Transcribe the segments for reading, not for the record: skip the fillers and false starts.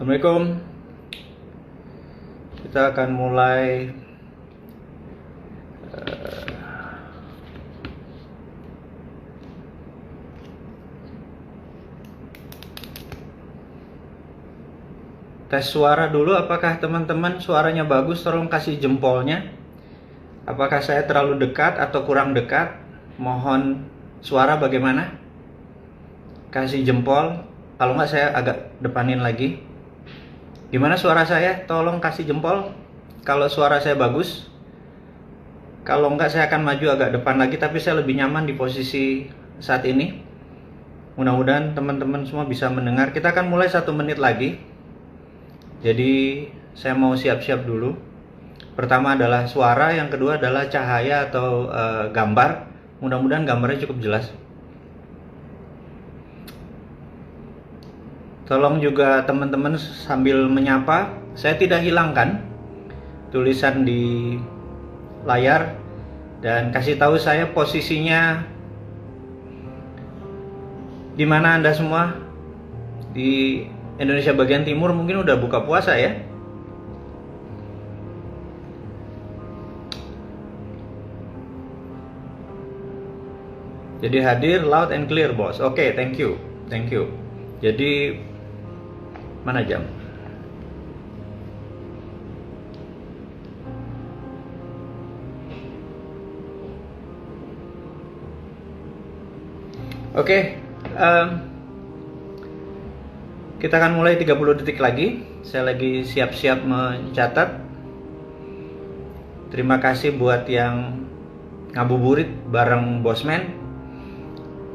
Assalamualaikum. Kita akan mulai tes suara dulu. Apakah teman-teman suaranya bagus? Tolong kasih jempolnya. Apakah saya terlalu dekat atau kurang dekat? Mohon suara bagaimana? Kasih jempol. Kalau nggak saya agak depanin lagi. Gimana suara saya? Tolong kasih jempol kalau suara saya bagus. Kalau nggak saya akan maju agak depan lagi, tapi saya lebih nyaman di posisi saat ini. Mudah-mudahan teman-teman semua bisa mendengar. Kita akan mulai 1 menit lagi. Jadi saya mau siap-siap dulu. Pertama adalah suara, yang kedua adalah cahaya atau gambar. Mudah-mudahan gambarnya cukup jelas. Tolong juga teman-teman sambil menyapa. Saya tidak hilangkan tulisan di layar dan kasih tahu saya posisinya di mana Anda semua. Di Indonesia bagian timur mungkin udah buka puasa ya. Jadi hadir loud and clear, bos. Oke, thank you. Thank you. Jadi mana jam? Oke, kita akan mulai 30 detik lagi. Saya lagi siap-siap mencatat. Terima kasih buat yang ngabuburit bareng Bosman.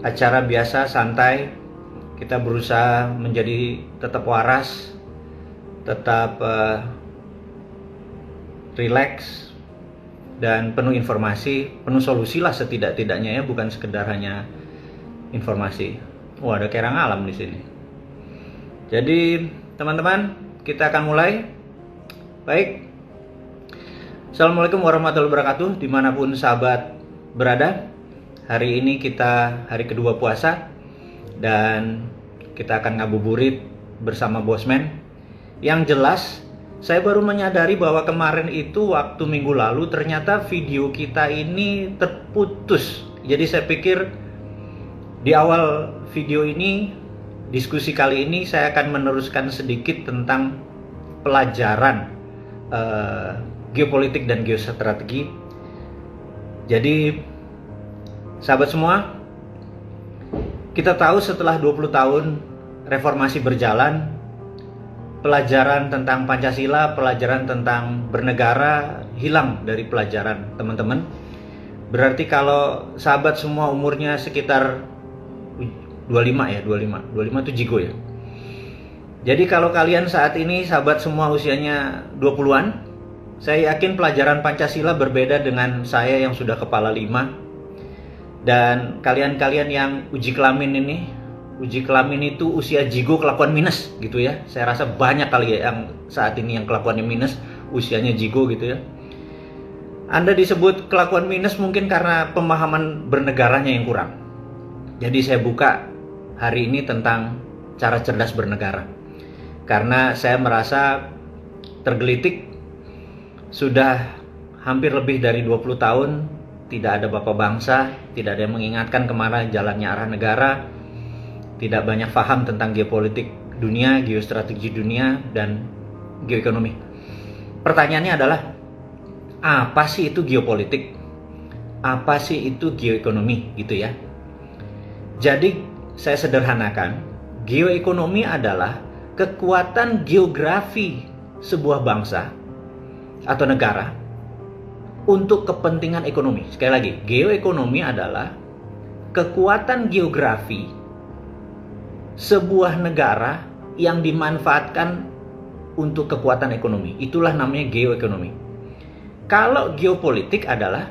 Acara biasa, santai. Kita berusaha menjadi tetap waras, tetap relax, dan penuh informasi, penuh solusi lah setidak-tidaknya ya, bukan sekedar hanya informasi. Wah, ada kerang alam di sini. Jadi teman-teman, kita akan mulai. Baik. Assalamualaikum warahmatullahi wabarakatuh, dimanapun sahabat berada. Hari ini kita hari kedua puasa dan kita akan ngabuburit bersama Bosman. Yang jelas, saya baru menyadari bahwa kemarin itu waktu minggu lalu ternyata video kita ini terputus. Jadi saya pikir di awal video ini, diskusi kali ini saya akan meneruskan sedikit tentang pelajaran geopolitik dan geostrategi. Jadi sahabat semua, kita tahu setelah 20 tahun reformasi berjalan, pelajaran tentang Pancasila, pelajaran tentang bernegara hilang dari pelajaran teman-teman. Berarti kalau sahabat semua umurnya sekitar 25 ya, 25 itu jigo ya. Jadi kalau kalian saat ini sahabat semua usianya 20-an, saya yakin pelajaran Pancasila berbeda dengan saya yang sudah kepala 5. Dan kalian-kalian yang uji kelamin itu usia jigo kelakuan minus gitu ya. Saya rasa banyak kali ya yang saat ini yang kelakuannya minus, usianya jigo gitu ya. Anda disebut kelakuan minus mungkin karena pemahaman bernegaranya yang kurang. Jadi saya buka hari ini tentang cara cerdas bernegara. Karena saya merasa tergelitik, sudah hampir lebih dari 20 tahun tidak ada bapak bangsa, tidak ada yang mengingatkan kemana jalannya arah negara, tidak banyak paham tentang geopolitik dunia, geostrategi dunia, dan geoekonomi. Pertanyaannya adalah, apa sih itu geopolitik? Apa sih itu geoekonomi gitu ya? Jadi saya sederhanakan, geoekonomi adalah kekuatan geografi sebuah bangsa atau negara untuk kepentingan ekonomi. Sekali lagi, geoekonomi adalah kekuatan geografi sebuah negara yang dimanfaatkan untuk kekuatan ekonomi. Itulah namanya geoekonomi. Kalau geopolitik adalah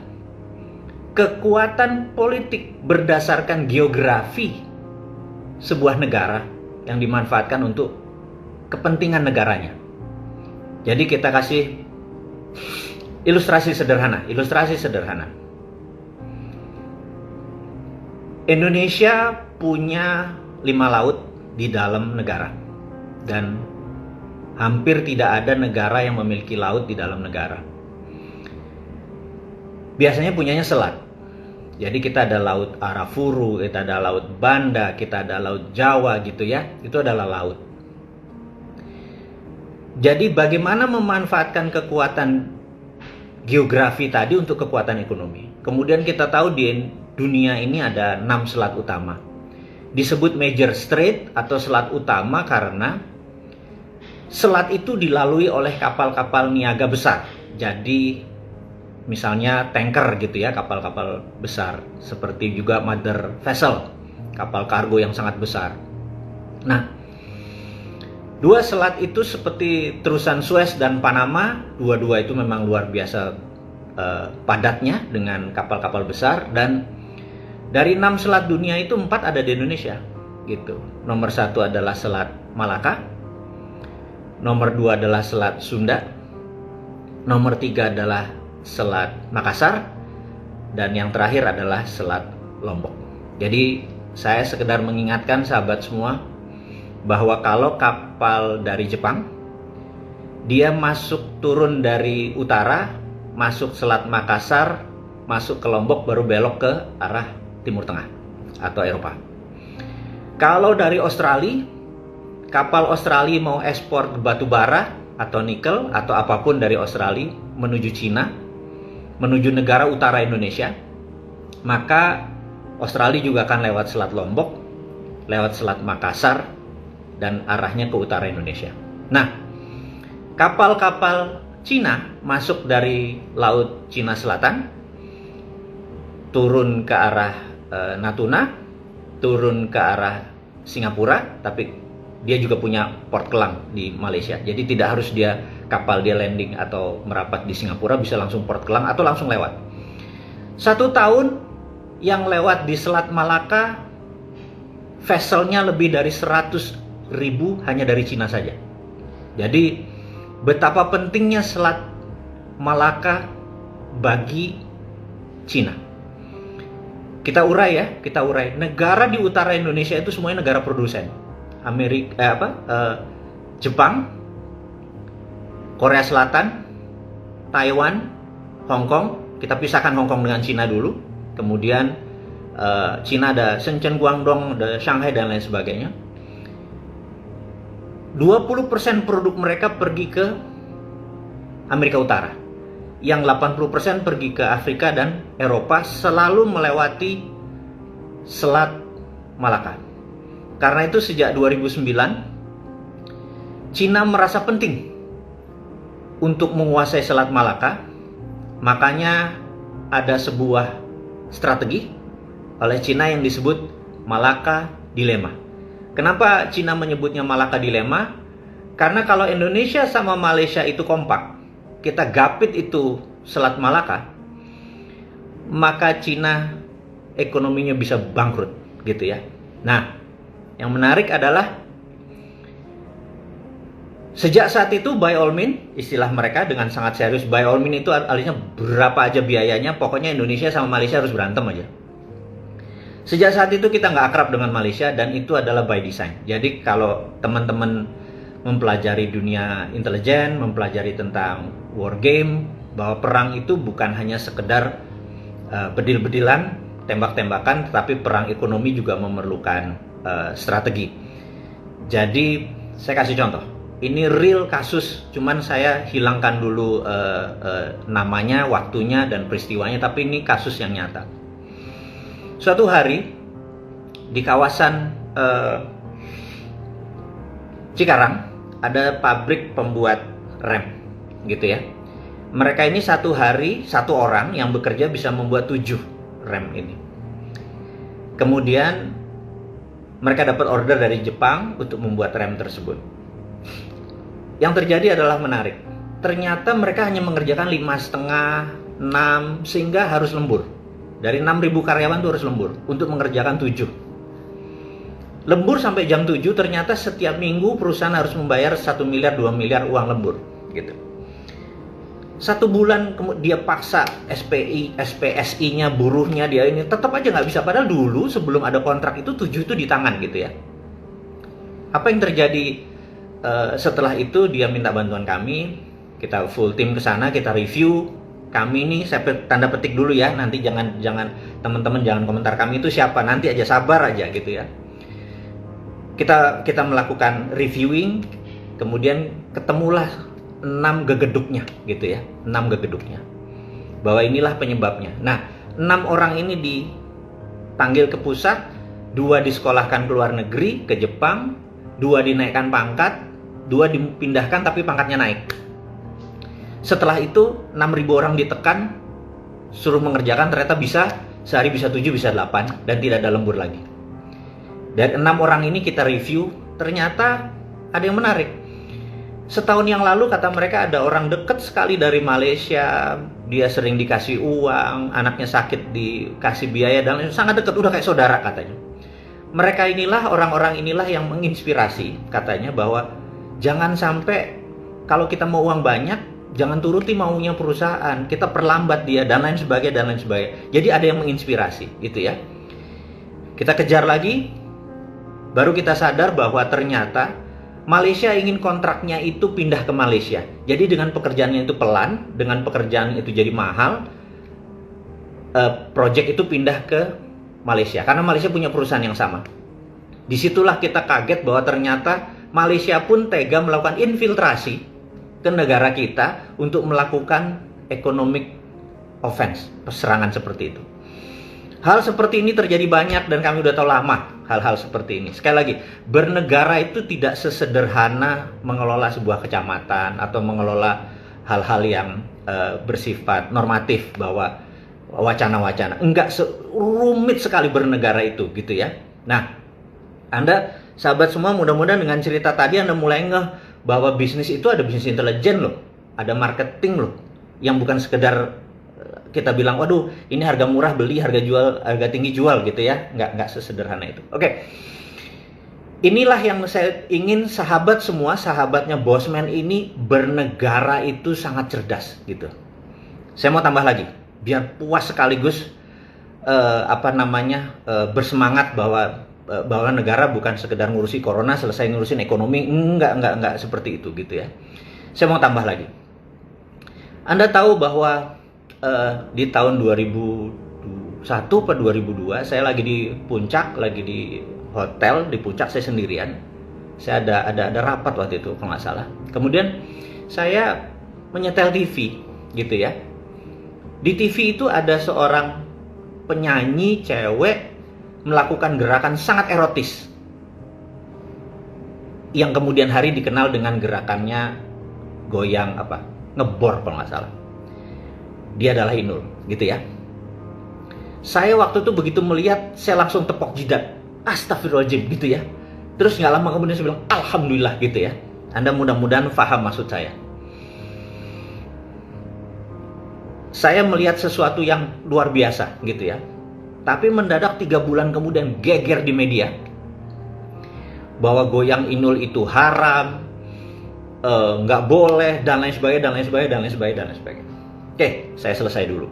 kekuatan politik berdasarkan geografi sebuah negara yang dimanfaatkan untuk kepentingan negaranya. Jadi kita kasih ilustrasi sederhana. Indonesia punya 5 laut di dalam negara. Dan Hampir tidak ada negara yang memiliki laut di dalam negara. Biasanya punyanya selat. Jadi kita ada laut Arafuru, kita ada laut Banda, kita ada laut Jawa gitu ya. Itu adalah laut. Jadi bagaimana memanfaatkan kekuatan geografi tadi untuk kekuatan ekonomi. Kemudian kita tahu di dunia ini ada 6 selat utama. Disebut major strait atau selat utama karena selat itu dilalui oleh kapal-kapal niaga besar. Jadi misalnya tanker gitu ya, kapal-kapal besar. Seperti juga mother vessel, kapal kargo yang sangat besar. Nah, dua selat itu seperti terusan Suez dan Panama. Dua-dua itu memang luar biasa padatnya dengan kapal-kapal besar. Dan dari 6 selat dunia itu 4 ada di Indonesia gitu. Nomor 1 adalah Selat Malaka, nomor 2 adalah Selat Sunda, nomor 3 adalah Selat Makassar, dan yang terakhir adalah Selat Lombok. Jadi saya sekedar mengingatkan sahabat semua bahwa kalau kapal dari Jepang dia turun dari utara, masuk Selat Makassar, masuk ke Lombok, baru belok ke arah Timur Tengah atau Eropa. Kalau dari Australia, kapal Australia mau ekspor batu bara atau nikel atau apapun dari Australia menuju Cina, menuju negara utara Indonesia, maka Australia juga akan lewat Selat Lombok, lewat Selat Makassar, dan arahnya ke utara Indonesia. Nah, kapal-kapal Cina masuk dari Laut Cina Selatan, turun ke arah Natuna, turun ke arah Singapura, tapi dia juga punya port Kelang di Malaysia. Jadi tidak harus kapal dia landing atau merapat di Singapura, bisa langsung port Kelang atau langsung lewat. 1 tahun yang lewat di Selat Malaka, vesselnya lebih dari 100.000 hanya dari Cina saja. Jadi betapa pentingnya Selat Malaka bagi Cina. Kita urai. Negara di utara Indonesia itu semuanya negara produsen. Jepang, Korea Selatan, Taiwan, Hong Kong. Kita pisahkan Hong Kong dengan Cina dulu. Kemudian Cina ada Shenzhen, Guangdong, ada Shanghai dan lain sebagainya. 20% produk mereka pergi ke Amerika Utara. Yang 80% pergi ke Afrika dan Eropa, selalu melewati Selat Malaka. Karena itu sejak 2009 Cina merasa penting untuk menguasai Selat Malaka. Makanya ada sebuah strategi oleh Cina yang disebut Malaka Dilema. Kenapa Cina menyebutnya Malaka Dilema? Karena kalau Indonesia sama Malaysia itu kompak, kita gapit itu Selat Malaka, maka Cina ekonominya bisa bangkrut gitu ya. Nah, yang menarik adalah sejak saat itu by all means, istilah mereka dengan sangat serius, by all means itu artinya berapa aja biayanya, pokoknya Indonesia sama Malaysia harus berantem aja. Sejak saat itu kita nggak akrab dengan Malaysia, dan itu adalah by design. Jadi kalau teman-teman mempelajari dunia intelijen, mempelajari tentang war game, bahwa perang itu bukan hanya sekedar bedil-bedilan, tembak-tembakan, tetapi perang ekonomi juga memerlukan strategi. Jadi saya kasih contoh, ini real kasus, cuman saya hilangkan dulu namanya, waktunya, dan peristiwanya, tapi ini kasus yang nyata. Suatu hari di kawasan Cikarang ada pabrik pembuat rem gitu ya. Mereka ini satu hari, satu orang yang bekerja bisa membuat 7 rem ini. Kemudian mereka dapat order dari Jepang untuk membuat rem tersebut. Yang terjadi adalah menarik. Ternyata mereka hanya mengerjakan 5,5, 6, sehingga harus lembur. Dari 6.000 karyawan itu harus lembur untuk mengerjakan 7. Lembur sampai jam 7, ternyata setiap minggu perusahaan harus membayar 1 miliar, 2 miliar uang lembur gitu. 1 bulan dia paksa SPI, SPSI-nya, buruhnya, dia ini tetap aja nggak bisa. Padahal dulu sebelum ada kontrak itu 7 itu di tangan gitu ya. Apa yang terjadi setelah itu dia minta bantuan kami, kita full tim ke sana, kita review. Kami ini saya tanda petik dulu ya, nanti jangan teman-teman jangan komentar kami itu siapa, nanti aja sabar aja gitu ya. Kita melakukan reviewing, kemudian ketemulah 6 gegeduknya gitu ya, 6 gegeduknya. Bahwa inilah penyebabnya. Nah, 6 orang ini dipanggil ke pusat, 2 disekolahkan ke luar negeri, ke Jepang, 2 dinaikkan pangkat, 2 dipindahkan tapi pangkatnya naik. Setelah itu 6.000 orang ditekan, suruh mengerjakan, ternyata bisa, sehari bisa 7, bisa 8, dan tidak ada lembur lagi. Dan 6 orang ini kita review, ternyata ada yang menarik. Setahun yang lalu kata mereka ada orang dekat sekali dari Malaysia, dia sering dikasih uang, anaknya sakit dikasih biaya, dan sangat dekat, udah kayak saudara katanya. Mereka inilah, orang-orang inilah yang menginspirasi katanya bahwa jangan sampai kalau kita mau uang banyak, jangan turuti maunya perusahaan, kita perlambat dia dan lain sebagainya dan lain sebagainya. Jadi ada yang menginspirasi gitu ya. Kita kejar lagi, baru kita sadar bahwa ternyata Malaysia ingin kontraknya itu pindah ke Malaysia. Jadi dengan pekerjaannya itu pelan, dengan pekerjaan itu jadi mahal, project itu pindah ke Malaysia, karena Malaysia punya perusahaan yang sama. Disitulah kita kaget bahwa ternyata Malaysia pun tega melakukan infiltrasi ke negara kita untuk melakukan economic offense, serangan seperti itu. Hal seperti ini terjadi banyak dan kami udah tahu lama hal-hal seperti ini. Sekali lagi, bernegara itu tidak sesederhana mengelola sebuah kecamatan atau mengelola hal-hal yang bersifat normatif bahwa wacana-wacana. Enggak, rumit sekali bernegara itu gitu ya. Nah, Anda sahabat semua, mudah-mudahan dengan cerita tadi Anda mulai ngeh bahwa bisnis itu ada bisnis intelijen loh, ada marketing loh, yang bukan sekedar kita bilang, waduh ini harga murah beli, harga tinggi jual gitu ya. Enggak sesederhana itu. Oke. Inilah yang saya ingin sahabat semua, sahabatnya Bosman ini, bernegara itu sangat cerdas gitu. Saya mau tambah lagi biar puas sekaligus bersemangat bahwa negara bukan sekedar ngurusi corona selesai ngurusin ekonomi, enggak seperti itu gitu ya. Saya mau tambah lagi. Anda tahu bahwa di tahun 2001 atau 2002 saya lagi di puncak, lagi di hotel di puncak, saya sendirian. Saya ada rapat waktu itu kalau nggak salah. Kemudian saya menyetel TV gitu ya. Di TV itu ada seorang penyanyi cewek melakukan gerakan sangat erotis, yang kemudian hari dikenal dengan gerakannya goyang ngebor kalau nggak salah. Dia adalah Inul gitu ya. Saya waktu itu begitu melihat, saya langsung tepok jidat, astagfirullahaladzim gitu ya. Terus nggak lama kemudian saya bilang alhamdulillah gitu ya. Anda mudah-mudahan paham maksud saya. Saya melihat sesuatu yang luar biasa gitu ya. Tapi mendadak 3 bulan kemudian geger di media bahwa goyang Inul itu haram, nggak boleh, dan lain sebagainya. Oke, saya selesai dulu.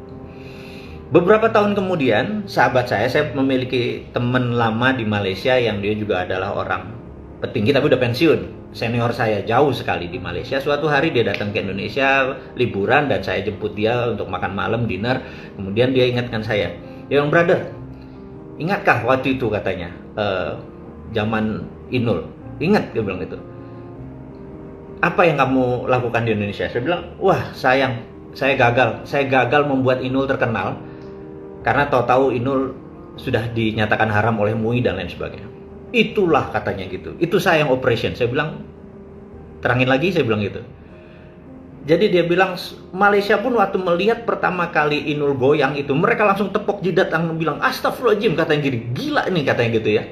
Beberapa tahun kemudian, sahabat saya memiliki teman lama di Malaysia yang dia juga adalah orang petinggi tapi udah pensiun. Senior saya jauh sekali di Malaysia. Suatu hari dia datang ke Indonesia liburan dan saya jemput dia untuk makan malam, dinner. Kemudian dia ingatkan saya, dia bilang, brother, ingatkah waktu itu katanya zaman Inul? Ingat, dia bilang gitu. Apa yang kamu lakukan di Indonesia? Saya bilang, wah sayang, saya gagal membuat Inul terkenal karena tahu-tahu Inul sudah dinyatakan haram oleh MUI dan lain sebagainya. Itulah katanya gitu. Itu saya yang operation. Saya bilang, terangin lagi, saya bilang gitu. Jadi dia bilang, Malaysia pun waktu melihat pertama kali Inul goyang itu, mereka langsung tepok jidat dan bilang, astagfirullahaladzim, katanya gini, gila nih katanya gitu ya.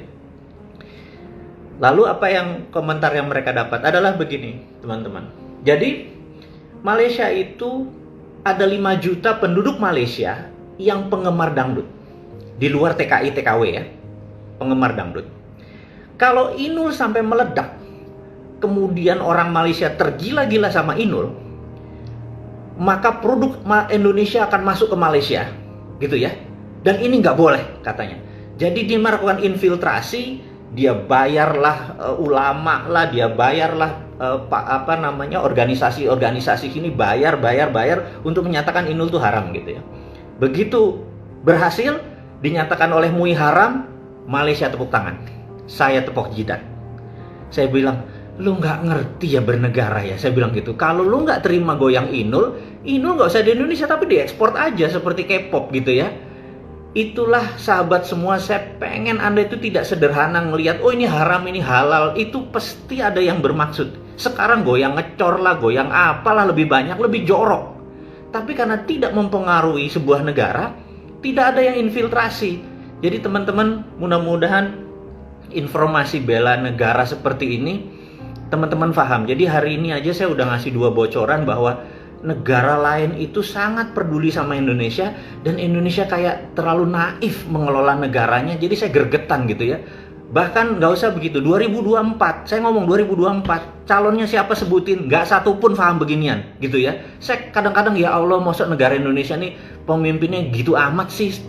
Lalu apa yang komentar yang mereka dapat adalah begini, teman-teman. Jadi Malaysia itu ada 5 juta penduduk Malaysia yang penggemar dangdut. Di luar TKI, TKW ya, penggemar dangdut. Kalau Inul sampai meledak, kemudian orang Malaysia tergila-gila sama Inul, maka produk Indonesia akan masuk ke Malaysia, gitu ya. Dan ini nggak boleh katanya. Jadi dia melakukan infiltrasi, dia bayarlah ulama lah, dia bayarlah organisasi ini bayar untuk menyatakan Inul itu haram gitu ya. Begitu berhasil dinyatakan oleh MUI haram, Malaysia tepuk tangan, saya tepuk jidat. Saya bilang, lu nggak ngerti ya bernegara ya, saya bilang gitu. Kalau lu nggak terima goyang Inul nggak usah di Indonesia tapi diekspor aja seperti K-pop gitu ya. Itulah sahabat semua, saya pengen Anda itu tidak sederhana ngelihat, oh ini haram, ini halal. Itu pasti ada yang bermaksud. Sekarang goyang ngecor lah, goyang apalah lebih banyak, lebih jorok. Tapi karena tidak mempengaruhi sebuah negara, tidak ada yang infiltrasi. Jadi teman-teman, mudah-mudahan informasi bela negara seperti ini teman-teman paham. Jadi hari ini aja saya udah ngasih 2 bocoran bahwa negara lain itu sangat peduli sama Indonesia, dan Indonesia kayak terlalu naif mengelola negaranya. Jadi saya gergetan gitu ya. Bahkan nggak usah begitu, 2024, saya ngomong 2024, calonnya siapa sebutin, nggak satu pun paham beginian gitu ya. Saya kadang-kadang, ya Allah, masa negara Indonesia nih pemimpinnya gitu amat sih,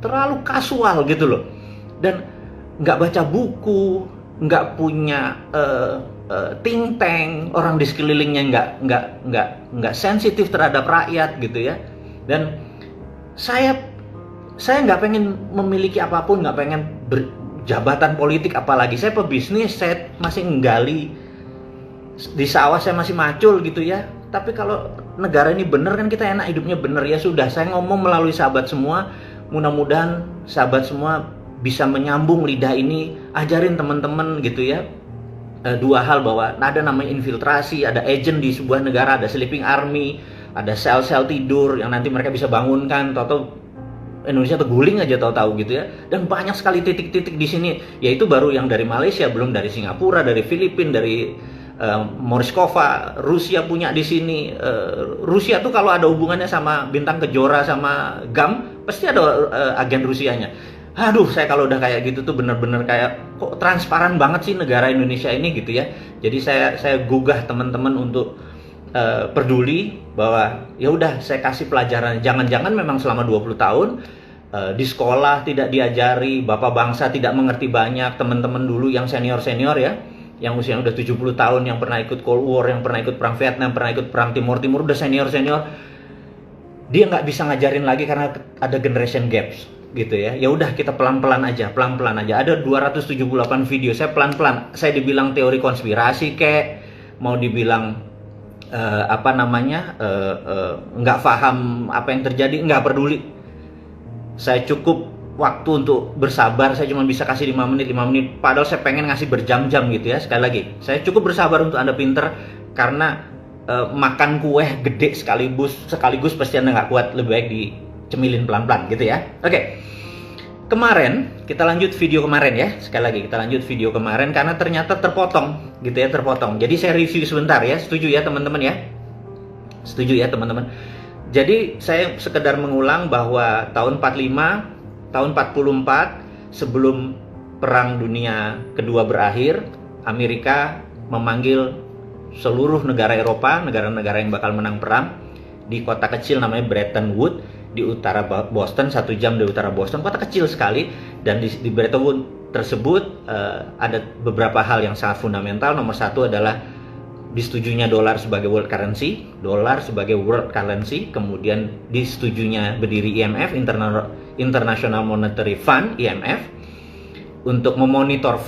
terlalu kasual gitu loh. Dan nggak baca buku, nggak punya think tank, orang di sekelilingnya nggak sensitif terhadap rakyat gitu ya. Dan saya nggak pengen memiliki apapun, nggak pengen jabatan politik apalagi. Saya pebisnis, saya masih nggali di sawah, saya masih macul gitu ya. Tapi kalau negara ini bener kan kita enak hidupnya bener ya. Sudah, saya ngomong melalui sahabat semua, mudah-mudahan sahabat semua bisa menyambung lidah ini, ajarin teman-teman gitu ya. 2 hal, bahwa ada namanya infiltrasi, ada agent di sebuah negara, ada sleeping army, ada sel-sel tidur yang nanti mereka bisa bangunkan, tahu-tahu Indonesia terguling aja tahu-tahu gitu ya. Dan banyak sekali titik-titik di sini, yaitu baru yang dari Malaysia, belum dari Singapura, dari Filipina, dari Morskova, Rusia punya di sini. Rusia tuh kalau ada hubungannya sama Bintang Kejora sama GAM, pasti ada agen Rusianya. Aduh, saya kalau udah kayak gitu tuh bener-bener kayak, kok transparan banget sih negara Indonesia ini gitu ya. Jadi saya gugah teman-teman untuk peduli, bahwa ya udah saya kasih pelajaran. Jangan-jangan memang selama 20 tahun di sekolah tidak diajari, bapak bangsa tidak mengerti banyak. Teman-teman dulu yang senior-senior ya, yang usianya udah 70 tahun, yang pernah ikut Cold War, yang pernah ikut perang Vietnam, pernah ikut perang Timur Timur, udah senior-senior, dia nggak bisa ngajarin lagi karena ada generation gaps gitu ya. Ya udah, kita pelan-pelan aja. Ada 278 video, saya pelan-pelan. Saya dibilang teori konspirasi kek, mau dibilang nggak paham apa yang terjadi, nggak peduli. Saya cukup waktu untuk bersabar, saya cuma bisa kasih 5 menit, padahal saya pengen ngasih berjam-jam gitu ya. Sekali lagi, saya cukup bersabar untuk Anda pinter, karena makan kue gede sekaligus pasti Anda nggak kuat, lebih baik dicemilin pelan-pelan gitu ya. Oke. Kemarin, kita lanjut video kemarin ya. Sekali lagi, kita lanjut video kemarin karena ternyata terpotong gitu ya, terpotong. Jadi saya review sebentar ya, setuju ya teman-teman ya? Setuju ya teman-teman? Jadi saya sekedar mengulang bahwa tahun 45, tahun 44, sebelum Perang Dunia Kedua berakhir, Amerika memanggil seluruh negara Eropa, negara-negara yang bakal menang perang, di kota kecil namanya Bretton Woods, di utara Boston, 1 jam dari utara Boston, kota kecil sekali. Dan di Bretton Woods tersebut ada beberapa hal yang sangat fundamental. Nomor 1 adalah disetujunya dolar sebagai world currency, kemudian disetujunya berdiri IMF, International Monetary Fund, IMF, untuk memonitor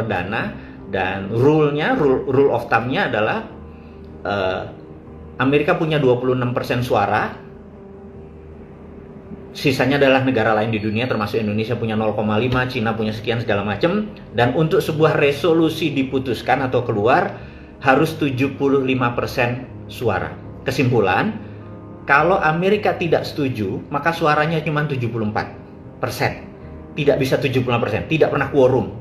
dana. Dan rule of thumb-nya adalah Amerika punya 26% suara, sisanya adalah negara lain di dunia termasuk Indonesia punya 0,5, Cina punya sekian segala macam. Dan untuk sebuah resolusi diputuskan atau keluar harus 75% suara. Kesimpulan, kalau Amerika tidak setuju, maka suaranya cuma 74%. Tidak bisa 75%, tidak pernah quorum.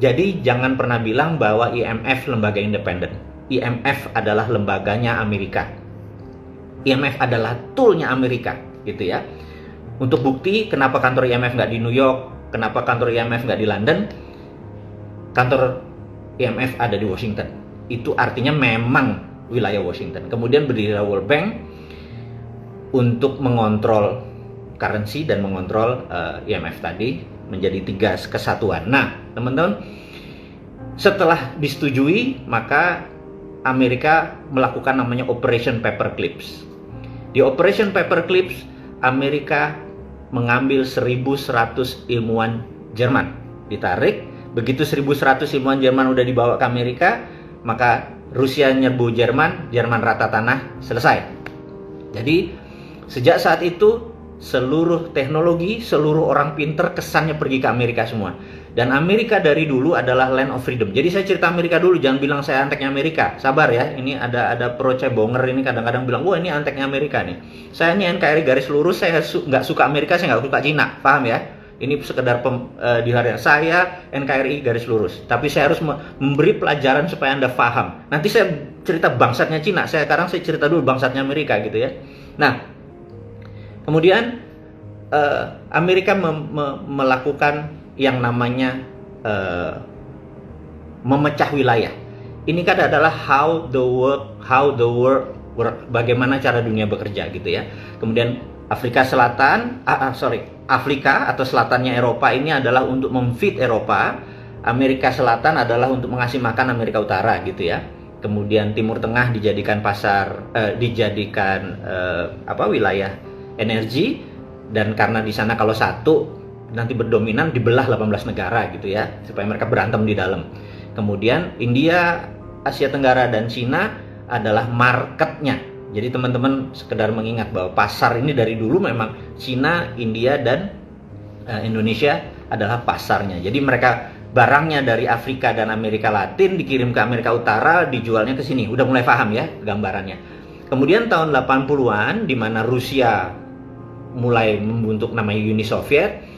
Jadi jangan pernah bilang bahwa IMF lembaga independen. IMF adalah lembaganya Amerika. IMF adalah toolnya Amerika, gitu ya. Untuk bukti kenapa kantor IMF nggak di New York, kenapa kantor IMF nggak di London, kantor IMF ada di Washington. Itu artinya memang wilayah Washington. Kemudian berdiri World Bank untuk mengontrol currency dan mengontrol IMF tadi, menjadi 3 kesatuan. Nah, teman-teman, setelah disetujui, maka Amerika melakukan namanya Operation Paperclips. Di Operation Paperclips, Amerika mengambil 1.100 ilmuwan Jerman. Ditarik, begitu 1.100 ilmuwan Jerman udah dibawa ke Amerika, maka Rusia nyerbu Jerman, Jerman rata tanah, selesai. Jadi, sejak saat itu, seluruh teknologi, seluruh orang pinter kesannya pergi ke Amerika semua. Dan Amerika dari dulu adalah land of freedom. Jadi saya cerita Amerika dulu, jangan bilang saya anteknya Amerika. Sabar ya, ini ada pro cebonger ini kadang-kadang bilang, wah ini anteknya Amerika nih. Saya ini NKRI garis lurus, saya nggak suka Amerika, saya nggak suka Cina, paham ya? Ini sekedar di hari saya NKRI garis lurus. Tapi saya harus memberi pelajaran supaya Anda paham. Nanti saya cerita bangsatnya Cina, sekarang saya cerita dulu bangsatnya Amerika gitu ya. Nah, kemudian Amerika melakukan yang namanya memecah wilayah. Ini kan adalah how the world work, bagaimana cara dunia bekerja gitu ya. Kemudian Afrika Selatan, Afrika atau selatannya Eropa ini adalah untuk memfeed Eropa. Amerika Selatan adalah untuk mengasih makan Amerika Utara gitu ya. Kemudian Timur Tengah dijadikan wilayah energi, dan karena di sana kalau satu nanti berdominan dibelah 18 negara gitu ya, supaya mereka berantem di dalam. Kemudian India, Asia Tenggara dan Cina adalah marketnya. Jadi teman-teman sekedar mengingat bahwa pasar ini dari dulu memang Cina, India dan Indonesia adalah pasarnya. Jadi mereka barangnya dari Afrika dan Amerika Latin dikirim ke Amerika Utara, dijualnya ke sini. Udah mulai paham ya gambarannya. Kemudian tahun 80-an di mana Rusia mulai membentuk namanya Uni Soviet,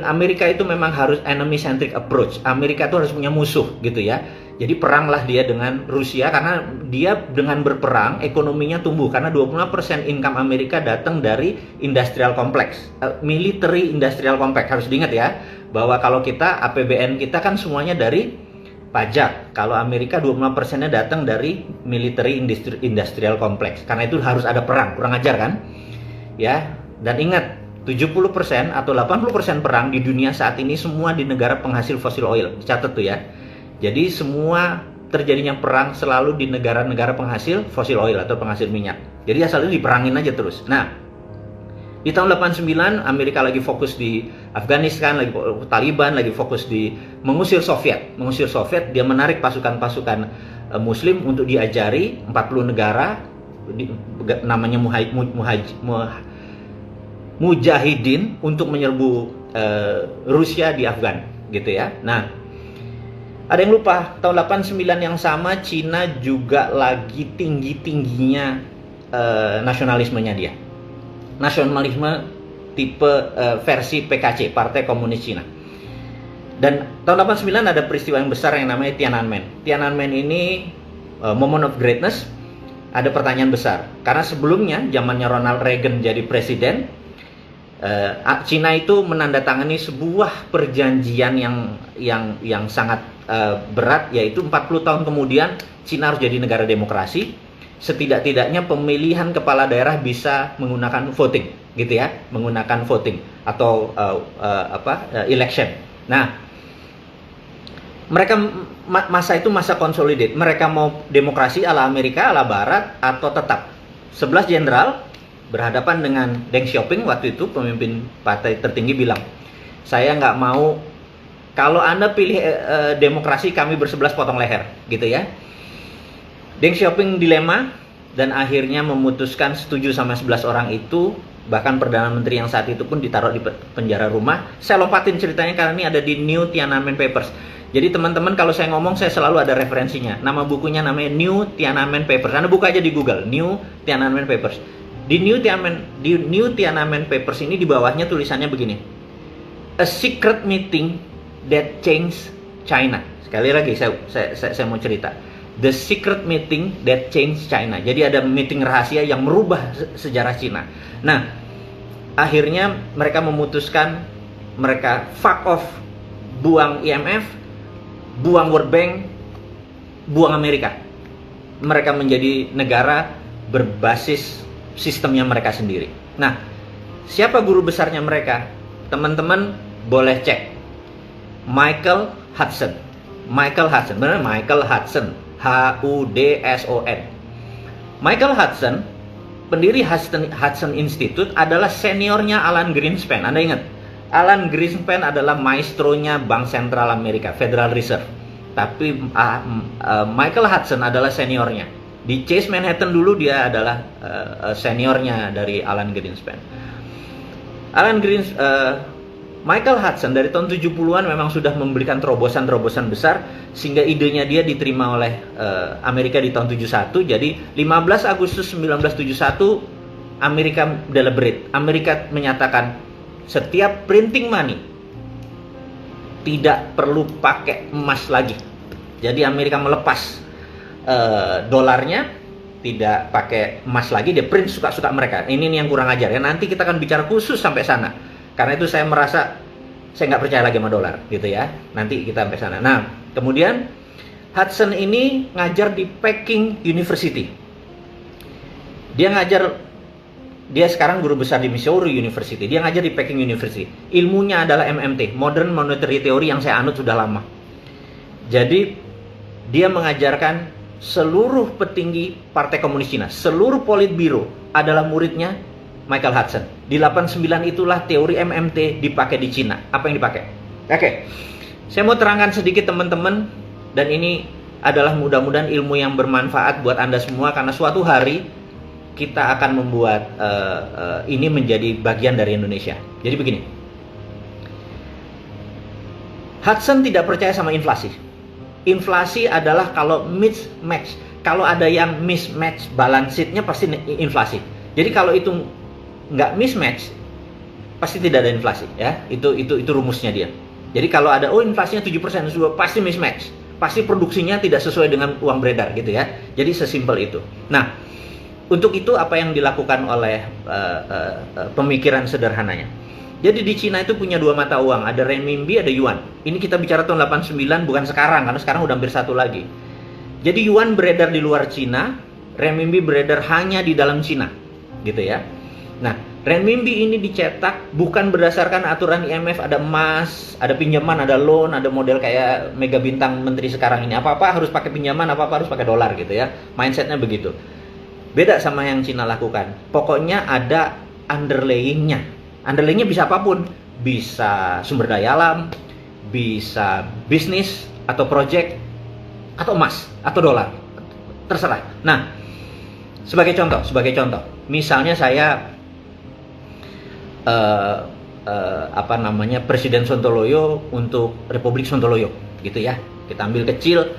Amerika itu memang harus enemy centric approach. Amerika itu harus punya musuh gitu ya. Jadi peranglah dia dengan Rusia, karena dia dengan berperang ekonominya tumbuh, karena 20% income Amerika datang dari industrial complex, military industrial complex. Harus diingat ya, bahwa kalau kita APBN kita kan semuanya dari pajak. Kalau Amerika 25%-nya datang dari military industrial complex. Karena itu harus ada perang, kurang ajar kan? Ya, dan ingat 70% atau 80% perang di dunia saat ini semua di negara penghasil fosil oil. Catat tuh ya. Jadi semua terjadinya perang selalu di negara-negara penghasil fosil oil atau penghasil minyak. Jadi asalnya diperangin aja terus. Nah, di tahun 89 Amerika lagi fokus di Afghanistan, lagi Taliban, lagi fokus di mengusir Soviet. Mengusir Soviet, dia menarik pasukan-pasukan Muslim untuk diajari 40 negara, namanya Mujahidin, untuk menyerbu Rusia di Afgan gitu ya. Nah, ada yang lupa, tahun 89 yang sama Cina juga lagi tinggi-tingginya nasionalismenya dia. Nasionalisme tipe versi PKC, Partai Komunis Cina. Dan tahun 89 ada peristiwa yang besar yang namanya Tiananmen. Tiananmen ini moment of greatness. Ada pertanyaan besar, karena sebelumnya zamannya Ronald Reagan jadi presiden, Cina itu menandatangani sebuah perjanjian yang sangat berat, yaitu 40 tahun kemudian Cina harus jadi negara demokrasi. Setidak-tidaknya pemilihan kepala daerah bisa menggunakan voting, gitu ya, menggunakan voting atau election. Nah, mereka masa itu masa consolidate. Mereka mau demokrasi ala Amerika, ala Barat, atau tetap 11 jenderal berhadapan dengan Deng Xiaoping waktu itu, pemimpin partai tertinggi, bilang, saya nggak mau, kalau Anda pilih demokrasi, kami bersebelas potong leher, gitu ya. Deng Xiaoping dilema dan akhirnya memutuskan setuju sama 11 orang itu. Bahkan Perdana Menteri yang saat itu pun ditaruh di penjara rumah. Saya lompatin ceritanya karena ini ada di New Tiananmen Papers. Jadi teman-teman kalau saya ngomong saya selalu ada referensinya. Nama bukunya namanya New Tiananmen Papers. Anda buka aja di Google, New Tiananmen Papers. Di New Tiananmen Papers ini di bawahnya tulisannya begini. A secret meeting that changed China. Sekali lagi saya mau cerita. The secret meeting that changed China. Jadi ada meeting rahasia yang merubah sejarah Cina. Nah, akhirnya mereka memutuskan, mereka fuck off, buang IMF, buang World Bank, buang Amerika. Mereka menjadi negara berbasis sistemnya mereka sendiri. Nah, siapa guru besarnya mereka? Teman-teman boleh cek. Michael Hudson. Michael Hudson, benar, Michael Hudson, Hudson. Michael Hudson, pendiri Hudson Institute, adalah seniornya Alan Greenspan. Anda ingat, Alan Greenspan adalah maestronya Bank Sentral Amerika, Federal Reserve. Tapi Michael Hudson adalah seniornya. Di Chase Manhattan dulu dia adalah seniornya dari Alan Greenspan. Michael Hudson dari tahun 70-an memang sudah memberikan terobosan-terobosan besar sehingga idenya dia diterima oleh Amerika di tahun 71. Jadi 15 Agustus 1971 Amerika deliberate. Amerika menyatakan setiap printing money tidak perlu pakai emas lagi. Jadi Amerika melepas dolarnya, tidak pakai emas lagi, dia print suka-suka mereka. Ini yang kurang ajar ya. Nanti kita akan bicara khusus sampai sana. Karena itu saya merasa saya nggak percaya lagi sama dolar, gitu ya. Nanti kita sampai sana. Nah, kemudian Hudson ini ngajar di Peking University. Dia sekarang guru besar di Missouri University. Dia ngajar di Peking University. Ilmunya adalah MMT, Modern Monetary Theory, yang saya anut sudah lama. Jadi dia mengajarkan seluruh petinggi Partai Komunis Cina, seluruh Politbiro adalah muridnya Michael Hudson. Di 89 itulah teori MMT dipakai di Cina. Apa yang dipakai? Oke. Saya mau terangkan sedikit teman-teman, dan ini adalah mudah-mudahan ilmu yang bermanfaat buat Anda semua, karena suatu hari kita akan membuat ini menjadi bagian dari Indonesia. Jadi begini. Hudson tidak percaya sama inflasi. Inflasi adalah kalau mismatch. Kalau ada yang mismatch balance sheet-nya pasti inflasi. Jadi kalau itu nggak mismatch, pasti tidak ada inflasi, ya. Itu rumusnya dia. Jadi kalau ada inflasinya 7%, sudah pasti mismatch. Pasti produksinya tidak sesuai dengan uang beredar, gitu ya. Jadi sesimpel itu. Nah, untuk itu apa yang dilakukan oleh pemikiran sederhananya. Jadi di Cina itu punya dua mata uang, ada renminbi, ada yuan. Ini kita bicara tahun 89, bukan sekarang, karena sekarang udah hampir satu lagi. Jadi yuan beredar di luar Cina, renminbi beredar hanya di dalam Cina, gitu ya. Nah, renminbi ini dicetak bukan berdasarkan aturan IMF, ada emas, ada pinjaman, ada loan, ada model kayak mega bintang menteri sekarang ini. Apa-apa harus pakai pinjaman, apa-apa harus pakai dolar, gitu ya. Mindsetnya begitu. Beda sama yang Cina lakukan. Pokoknya ada underlayingnya. Underlayingnya bisa apapun. Bisa sumber daya alam, bisa bisnis, atau project, atau emas, atau dolar. Terserah. Nah, sebagai contoh. Misalnya saya Presiden Sontoloyo untuk Republik Sontoloyo, gitu ya. Kita ambil kecil,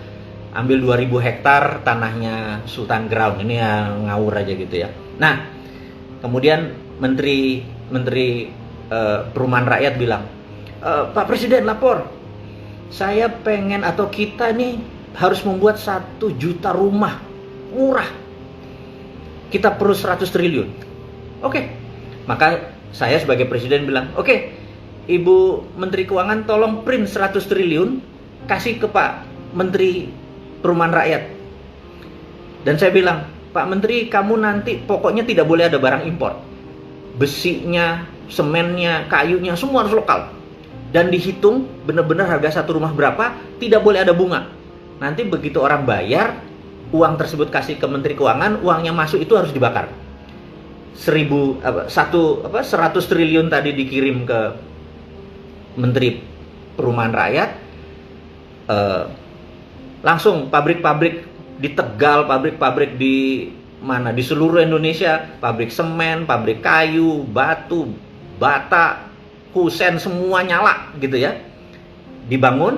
ambil 2000 hektar tanahnya Sultan Ground. Ini yang ngawur aja gitu ya. Nah, kemudian Menteri Perumahan Rakyat bilang, Pak Presiden lapor, saya pengen atau kita nih harus membuat 1 juta rumah murah. Kita perlu 100 triliun. Oke. Maka saya sebagai presiden bilang, oke, Ibu Menteri Keuangan tolong print 100 triliun, kasih ke Pak Menteri Perumahan Rakyat. Dan saya bilang, Pak Menteri, kamu nanti pokoknya tidak boleh ada barang impor. Besinya, semennya, kayunya, semua harus lokal. Dan dihitung benar-benar harga satu rumah berapa, tidak boleh ada bunga. Nanti begitu orang bayar, uang tersebut kasih ke Menteri Keuangan, uangnya masuk itu harus dibakar. 100 triliun tadi dikirim ke Menteri Perumahan Rakyat, langsung pabrik-pabrik di Tegal, pabrik-pabrik di mana, di seluruh Indonesia, pabrik semen, pabrik kayu, batu, bata, kusen, semua nyala gitu ya, dibangun.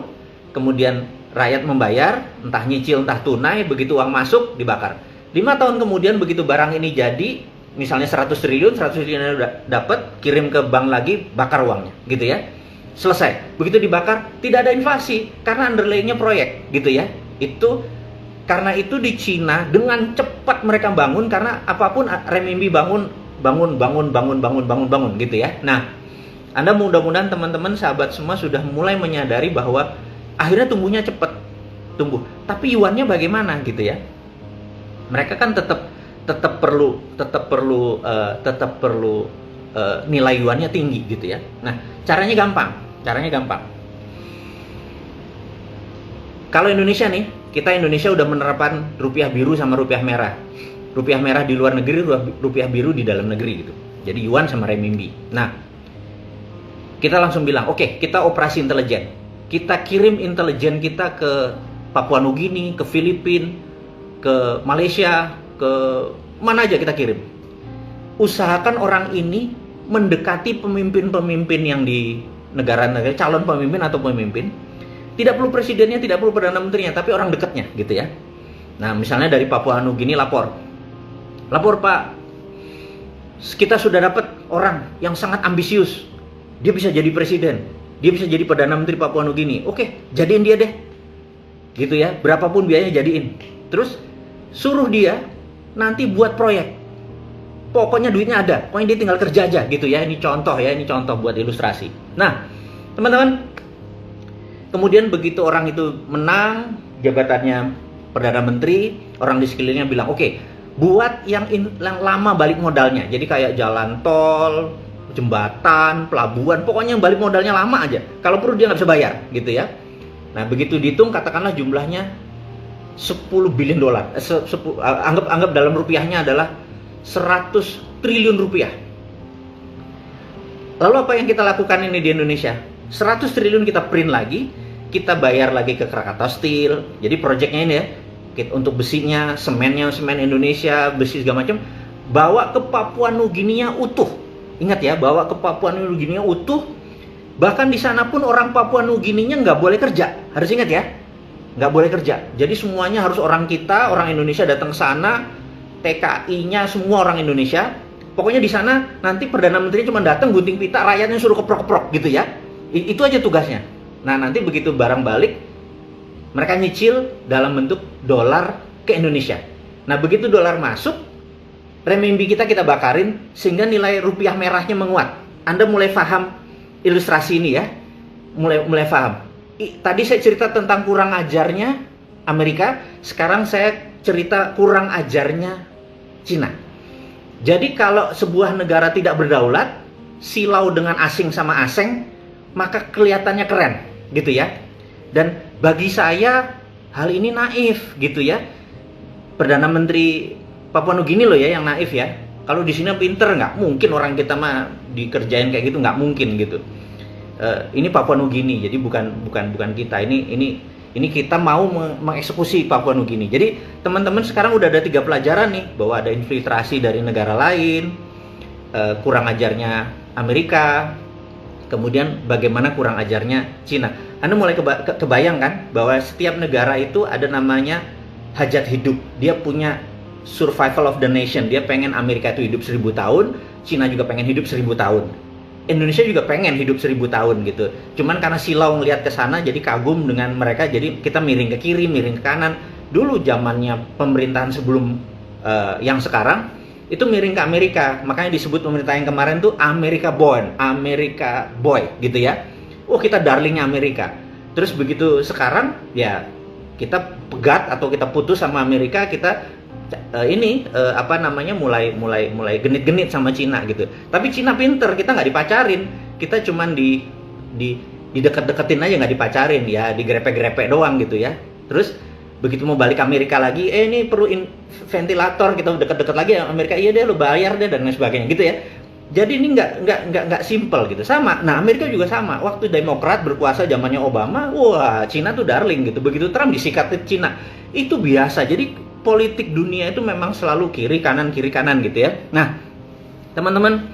Kemudian rakyat membayar, entah nyicil entah tunai, begitu uang masuk dibakar. 5 tahun kemudian begitu barang ini jadi, misalnya 100 triliun udah dapat, kirim ke bank lagi, bakar uangnya, gitu ya. Selesai. Begitu dibakar, tidak ada inflasi karena underlayingnya proyek, gitu ya. Itu karena itu di Cina dengan cepat mereka bangun, karena apapun renminbi bangun, gitu ya. Nah, Anda mudah-mudahan teman-teman sahabat semua sudah mulai menyadari bahwa akhirnya tumbuhnya cepat, tumbuh. Tapi yuannya bagaimana, gitu ya. Mereka kan tetap perlu nilai yuannya tinggi, gitu ya. Nah, caranya gampang. Kalau Indonesia nih, kita Indonesia udah menerapkan rupiah biru sama rupiah merah. Rupiah merah di luar negeri, rupiah biru di dalam negeri gitu. Jadi yuan sama renminbi. Nah, kita langsung bilang, oke, kita operasi intelijen. Kita kirim intelijen kita ke Papua Nugini, ke Filipina, ke Malaysia, ke mana aja kita kirim. Usahakan orang ini mendekati pemimpin-pemimpin yang di negara-negara, calon pemimpin atau pemimpin. Tidak perlu presidennya, tidak perlu perdana menterinya, tapi orang dekatnya gitu ya. Nah, misalnya dari Papua Nugini lapor Pak, kita sudah dapat orang yang sangat ambisius. Dia bisa jadi presiden, dia bisa jadi perdana menteri Papua Nugini. Oke, jadiin dia deh. Gitu ya, berapapun biayanya jadiin. Terus suruh dia nanti buat proyek. Pokoknya duitnya ada, pokoknya dia tinggal kerja aja gitu ya. Ini contoh buat ilustrasi. Nah, teman-teman, kemudian begitu orang itu menang jabatannya perdana menteri, orang di sekelilingnya bilang, oke, buat yang lama balik modalnya. Jadi kayak jalan tol, jembatan, pelabuhan, pokoknya yang balik modalnya lama aja. Kalau perlu dia nggak bisa bayar, gitu ya. Nah, begitu dihitung, katakanlah jumlahnya 10 billion dolar. Anggap dalam rupiahnya adalah 100 triliun rupiah. Lalu apa yang kita lakukan ini di Indonesia? 100 triliun kita print lagi, kita bayar lagi ke Krakatau Steel. Jadi proyeknya ini ya, untuk besinya, semen Indonesia, besi segala macam, bawa ke Papua Nugini utuh. Ingat ya, bawa ke Papua Nugini utuh. Bahkan di sana pun orang Papua Nugini nggak boleh kerja. Harus ingat ya, nggak boleh kerja. Jadi semuanya harus orang kita, orang Indonesia datang ke sana. TKI-nya semua orang Indonesia. Pokoknya di sana nanti perdana menteri cuma datang gunting pita, rakyatnya suruh keprok-keprok gitu ya. Itu aja tugasnya. Nah, nanti begitu barang balik, mereka nyicil dalam bentuk dolar ke Indonesia. Nah, begitu dolar masuk, renminbi kita bakarin sehingga nilai rupiah merahnya menguat. Anda mulai paham ilustrasi ini ya? Mulai paham. Tadi saya cerita tentang kurang ajarnya Amerika, sekarang saya cerita kurang ajarnya Cina. Jadi kalau sebuah negara tidak berdaulat, silau dengan asing sama asing, maka kelihatannya keren, gitu ya. Dan bagi saya hal ini naif, gitu ya. Perdana Menteri Papua Nugini loh ya yang naif ya. Kalau di sini pinter, nggak mungkin orang kita mah dikerjain kayak gitu, nggak mungkin gitu. Ini Papua Nugini, jadi bukan kita. Ini kita mau mengeksekusi Papua Nugini. Jadi teman-teman sekarang udah ada 3 pelajaran nih, bahwa ada infiltrasi dari negara lain, kurang ajarnya Amerika, kemudian bagaimana kurang ajarnya Cina. Anda mulai kebayang kan bahwa setiap negara itu ada namanya hajat hidup. Dia punya survival of the nation. Dia pengen Amerika itu hidup 1000 tahun, Cina juga pengen hidup 1000 tahun. Indonesia juga pengen hidup 1000 tahun gitu. Cuman karena silau ngelihat ke sana jadi kagum dengan mereka, jadi kita miring ke kiri, miring ke kanan. Dulu zamannya pemerintahan sebelum yang sekarang itu miring ke Amerika. Makanya disebut pemerintah yang kemarin tuh America born, America boy gitu ya. Oh, kita darlingnya Amerika. Terus begitu sekarang ya kita pegat atau kita putus sama Amerika, kita mulai genit-genit sama Cina gitu. Tapi Cina pinter, kita nggak dipacarin, kita cuman di deket-deketin aja, nggak dipacarin ya, digrepe-grepe doang gitu ya. Terus begitu mau balik Amerika lagi, ini perlu ventilator, kita deket-deket lagi Amerika, iya deh lo bayar deh dan lain sebagainya gitu ya. Jadi ini nggak simple gitu. Sama, nah Amerika juga sama. Waktu Demokrat berkuasa zamannya Obama, wah Cina tuh darling gitu. Begitu Trump disikat Cina, itu biasa. Jadi politik dunia itu memang selalu kiri kanan gitu ya. Nah, teman-teman,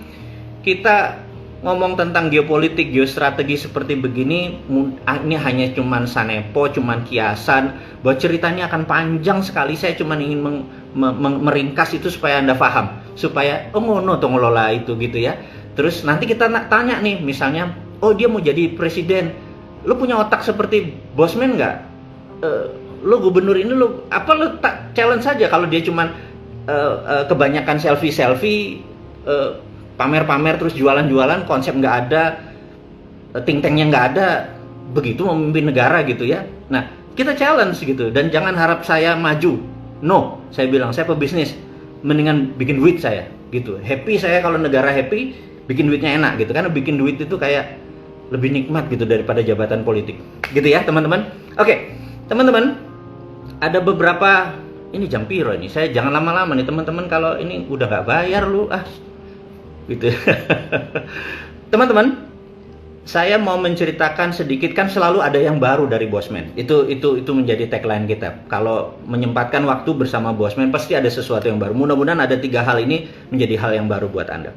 kita ngomong tentang geopolitik, geostrategi seperti begini, ini hanya cuman sanepo, cuman kiasan. Bahwa ceritanya akan panjang sekali. Saya cuma ingin meringkas itu supaya Anda paham, supaya ngono tuh ngelola itu gitu ya. Terus nanti kita tanya nih, misalnya, oh dia mau jadi presiden, lo punya otak seperti Bosman nggak? Lo gubernur ini lo challenge saja. Kalau dia cuman kebanyakan selfie pamer-pamer terus jualan-jualan, konsep nggak ada, think tanknya nggak ada, begitu memimpin negara gitu ya. Nah, kita challenge gitu, dan jangan harap saya maju. No, saya bilang saya pebisnis, mendingan bikin duit saya gitu. Happy saya kalau negara happy, bikin duitnya enak gitu, karena bikin duit itu kayak lebih nikmat gitu daripada jabatan politik gitu ya teman-teman. Oke. Teman-teman, ada beberapa, ini jam piro ini, saya jangan lama-lama nih teman-teman, kalau ini udah nggak bayar lu gitu. Teman-teman, saya mau menceritakan sedikit, kan selalu ada yang baru dari Bosman. Itu menjadi tagline kita. Kalau menyempatkan waktu bersama Bosman, pasti ada sesuatu yang baru. Mudah-mudahan ada 3 hal ini menjadi hal yang baru buat Anda.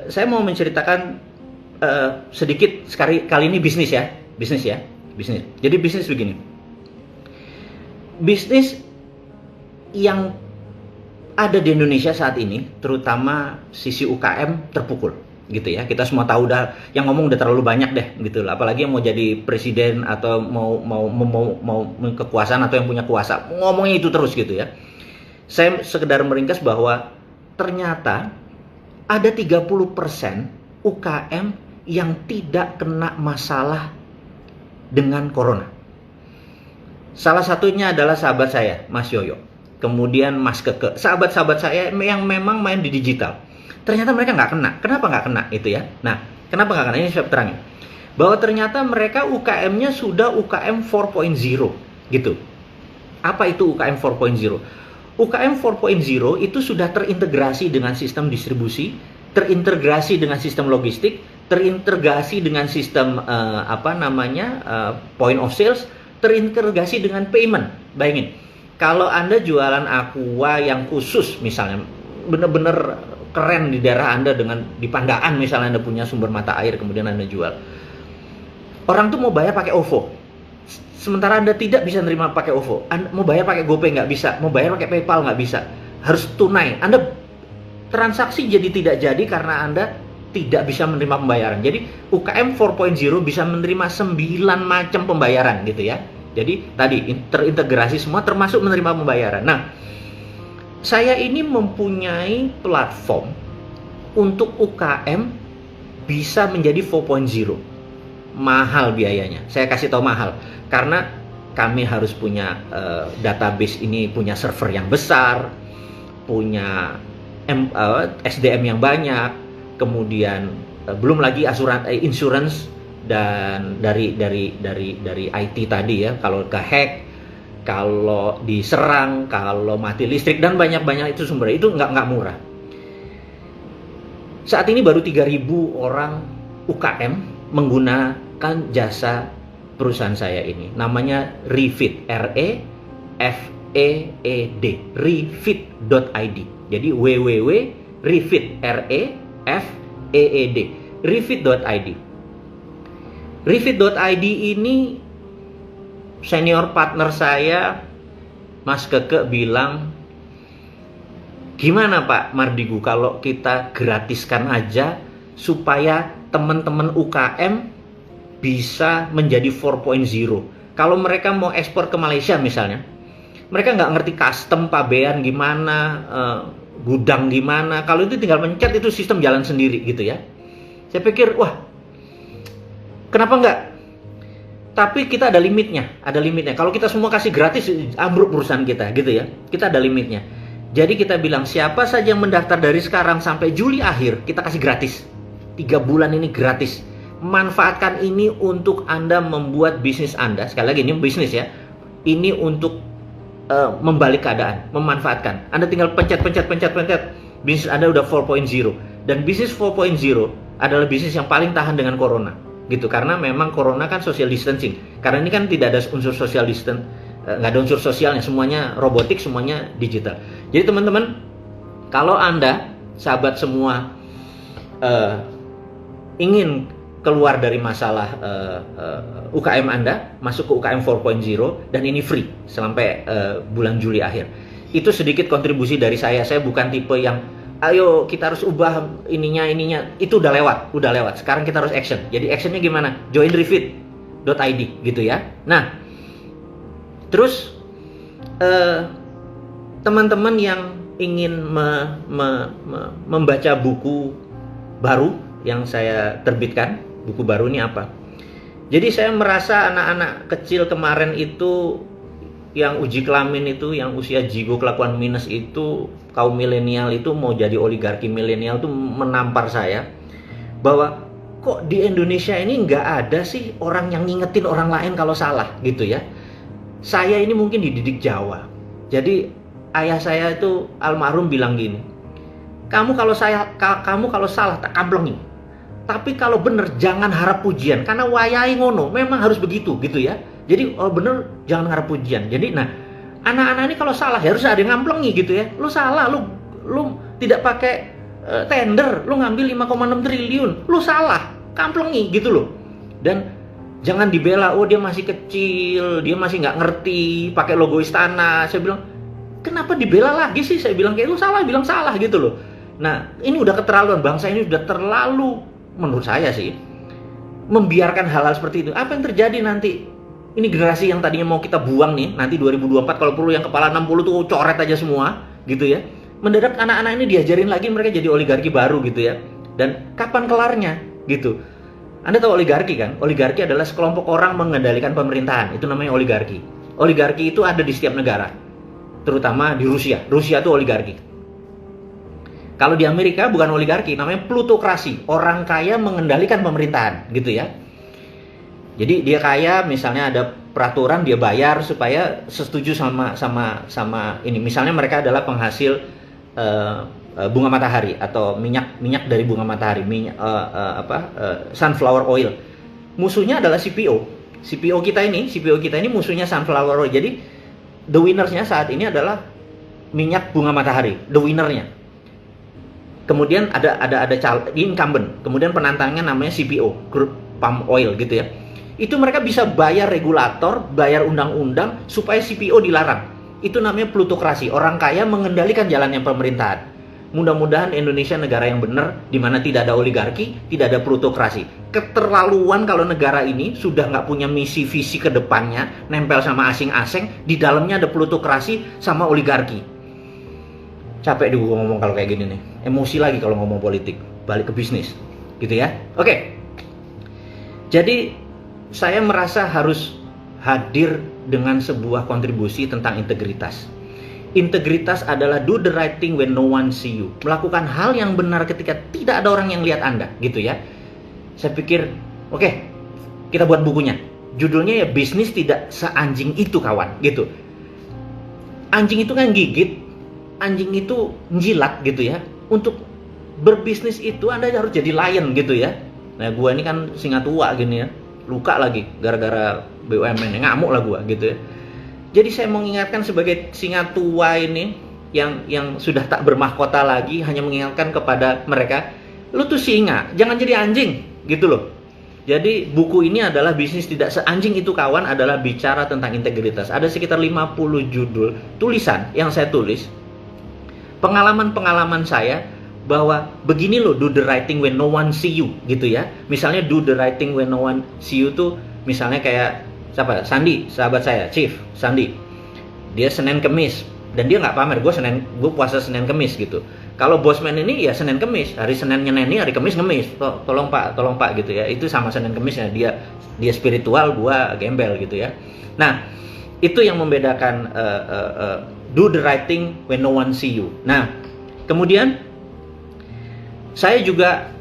Saya mau menceritakan sedikit kali ini bisnis ya. Jadi bisnis begini. Bisnis yang ada di Indonesia saat ini, terutama sisi UKM terpukul. Gitu ya, kita semua tahu, udah yang ngomong udah terlalu banyak deh gitu loh. Apalagi yang mau jadi presiden atau mau kekuasaan atau yang punya kuasa, ngomongnya itu terus gitu ya. Saya sekedar meringkas bahwa ternyata ada 30% UKM yang tidak kena masalah dengan corona. Salah satunya adalah sahabat saya, Mas Yoyo. Kemudian Mas Keke, sahabat-sahabat saya yang memang main di digital. Ternyata mereka nggak kena. Kenapa nggak kena itu ya? Nah, kenapa nggak kena? Ini saya terangin. Bahwa ternyata mereka UKM-nya sudah UKM 4.0 gitu. Apa itu UKM 4.0? UKM 4.0 itu sudah terintegrasi dengan sistem distribusi, terintegrasi dengan sistem logistik, terintegrasi dengan sistem point of sales, terintegrasi dengan payment. Bayangin, kalau Anda jualan aqua yang khusus misalnya, bener-bener keren di daerah Anda, dengan di Pandaan misalnya Anda punya sumber mata air kemudian Anda jual. Orang tuh mau bayar pakai OVO. Sementara Anda tidak bisa nerima pakai OVO. Anda mau bayar pakai GoPay nggak bisa, mau bayar pakai PayPal nggak bisa. Harus tunai. Anda transaksi jadi tidak jadi karena Anda tidak bisa menerima pembayaran. Jadi UKM 4.0 bisa menerima 9 macam pembayaran gitu ya. Jadi tadi terintegrasi semua termasuk menerima pembayaran. Nah, saya ini mempunyai platform untuk UKM bisa menjadi 4.0. Mahal biayanya. Saya kasih tahu mahal. Karena kami harus punya database ini, punya server yang besar, punya SDM yang banyak, kemudian belum lagi insurance dan dari IT tadi ya, kalau kehack, kalau diserang, kalau mati listrik, dan banyak itu sumbernya. Itu nggak murah. Saat ini baru 3.000 orang UKM menggunakan jasa perusahaan saya ini. Namanya Refeed, REFEED, refeed.id. Jadi www.refeed, REFEED, refeed.id. Refeed.id ini senior partner saya, Mas Keke, bilang, gimana Pak Mardigu kalau kita gratiskan aja supaya teman-teman UKM bisa menjadi 4.0. Kalau mereka mau ekspor ke Malaysia misalnya, mereka nggak ngerti custom, pabean gimana, gudang gimana. Kalau itu tinggal mencet, itu sistem jalan sendiri gitu ya. Saya pikir, wah, kenapa nggak? Tapi kita ada limitnya. Kalau kita semua kasih gratis, ambruk perusahaan kita gitu ya. Kita ada limitnya. Jadi kita bilang, siapa saja yang mendaftar dari sekarang sampai Juli akhir, kita kasih gratis. 3 bulan ini gratis. Manfaatkan ini untuk Anda membuat bisnis Anda. Sekali lagi, ini bisnis ya. Ini untuk membalik keadaan, memanfaatkan. Anda tinggal pencet. Bisnis Anda udah 4.0. Dan bisnis 4.0 adalah bisnis yang paling tahan dengan corona. Gitu, karena memang corona kan social distancing. Karena ini kan tidak ada unsur social distance, nggak ada unsur sosialnya, semuanya robotik, semuanya digital. Jadi teman-teman, kalau Anda, sahabat semua, ingin keluar dari masalah UKM Anda, masuk ke UKM 4.0, dan ini free sampai bulan Juli akhir. Itu sedikit kontribusi dari saya. Saya bukan tipe yang ayo kita harus ubah ininya. Itu udah lewat. Sekarang kita harus action. Jadi actionnya gimana? Join refeed.id gitu ya. Nah, terus teman-teman yang ingin membaca buku baru yang saya terbitkan, buku baru ini apa? Jadi saya merasa anak-anak kecil kemarin itu, yang uji kelamin itu, yang usia jigo kelakuan minus itu, kaum milenial itu mau jadi oligarki milenial itu menampar saya bahwa kok di Indonesia ini nggak ada sih orang yang ngingetin orang lain kalau salah gitu ya. Saya ini mungkin dididik Jawa. Jadi ayah saya itu almarhum bilang gini, kamu kalau salah tak kamplengi. Tapi kalau bener jangan harap pujian, karena wayai ngono, memang harus begitu gitu ya. Jadi bener jangan harap pujian. Jadi nah, anak-anak ini kalau salah ya harus ada yang ngamplengi gitu ya. Lu salah, lu tidak pakai tender, lu ngambil 5,6 triliun, lu salah, kamplengi gitu loh. Dan jangan dibela, oh dia masih kecil, dia masih nggak ngerti, pakai logo istana. Saya bilang, kenapa dibela lagi sih? Saya bilang kayak lu salah, bilang salah gitu loh. Nah, ini udah keterlaluan, bangsa ini udah terlalu, menurut saya sih, membiarkan hal-hal seperti itu. Apa yang terjadi nanti? Ini generasi yang tadinya mau kita buang nih, nanti 2024 kalau perlu yang kepala 60 tuh coret aja semua, gitu ya. Mendadak anak-anak ini diajarin lagi, mereka jadi oligarki baru gitu ya. Dan kapan kelarnya gitu? Anda tahu oligarki kan? Oligarki adalah sekelompok orang mengendalikan pemerintahan. Itu namanya oligarki. Oligarki itu ada di setiap negara. Terutama di Rusia. Rusia itu oligarki. Kalau di Amerika bukan oligarki, namanya plutokrasi. Orang kaya mengendalikan pemerintahan, gitu ya. Jadi dia kaya, misalnya ada peraturan dia bayar supaya setuju sama ini. Misalnya mereka adalah penghasil bunga matahari atau minyak dari bunga matahari, sunflower oil. Musuhnya adalah CPO. CPO kita ini musuhnya sunflower oil. Jadi the winners-nya saat ini adalah minyak bunga matahari, the winner-nya. Kemudian ada incumbent, kemudian penantangnya namanya CPO, crude palm oil gitu ya. Itu mereka bisa bayar regulator, bayar undang-undang supaya CPO dilarang. Itu namanya plutokrasi. Orang kaya mengendalikan jalannya pemerintahan. Mudah-mudahan Indonesia negara yang benar, di mana tidak ada oligarki, tidak ada plutokrasi. Keterlaluan kalau negara ini sudah nggak punya misi visi ke depannya, nempel sama asing-asing, di dalamnya ada plutokrasi sama oligarki. Capek deh gue ngomong kalau kayak gini nih. Emosi lagi kalau ngomong politik. Balik ke bisnis, gitu ya. Oke. Jadi saya merasa harus hadir dengan sebuah kontribusi tentang integritas. Integritas adalah do the right thing when no one see you. Melakukan hal yang benar ketika tidak ada orang yang lihat Anda, gitu ya. Saya pikir, oke, kita buat bukunya. Judulnya ya bisnis tidak seanjing itu kawan, gitu. Anjing itu kan gigit, anjing itu njilat gitu ya. Untuk berbisnis itu Anda harus jadi lion gitu ya. Nah, gua ini kan singa tua gini ya. Luka lagi gara-gara BUMN, ngamuk lah gua gitu ya. Jadi saya mengingatkan sebagai singa tua ini yang sudah tak bermahkota lagi, hanya mengingatkan kepada mereka, lu tuh singa, jangan jadi anjing, gitu loh. Jadi buku ini adalah bisnis tidak seanjing itu kawan, adalah bicara tentang integritas. Ada sekitar 50 judul tulisan yang saya tulis, pengalaman-pengalaman saya, bahwa begini loh do the right thing when no one see you, gitu ya. Misalnya do the right thing when no one see you tuh, misalnya kayak siapa? Sandi, sahabat saya, Chief Sandi. Dia Senin Kemis dan dia nggak pamer, gue puasa Senin Kemis gitu. Kalau Bosman ini ya Senin Kemis, hari Senin nyeneni, hari Kemis ngemis. Tolong Pak gitu ya. Itu sama Senin Kemis ya, dia spiritual, gue gembel gitu ya. Nah, itu yang membedakan do the right thing when no one see you. Nah, kemudian saya juga,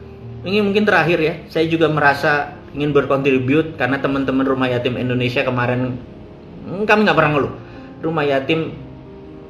ini mungkin terakhir ya, saya juga merasa ingin berkontribut karena teman-teman Rumah Yatim Indonesia kemarin kami nggak pernah ngeluh. Rumah Yatim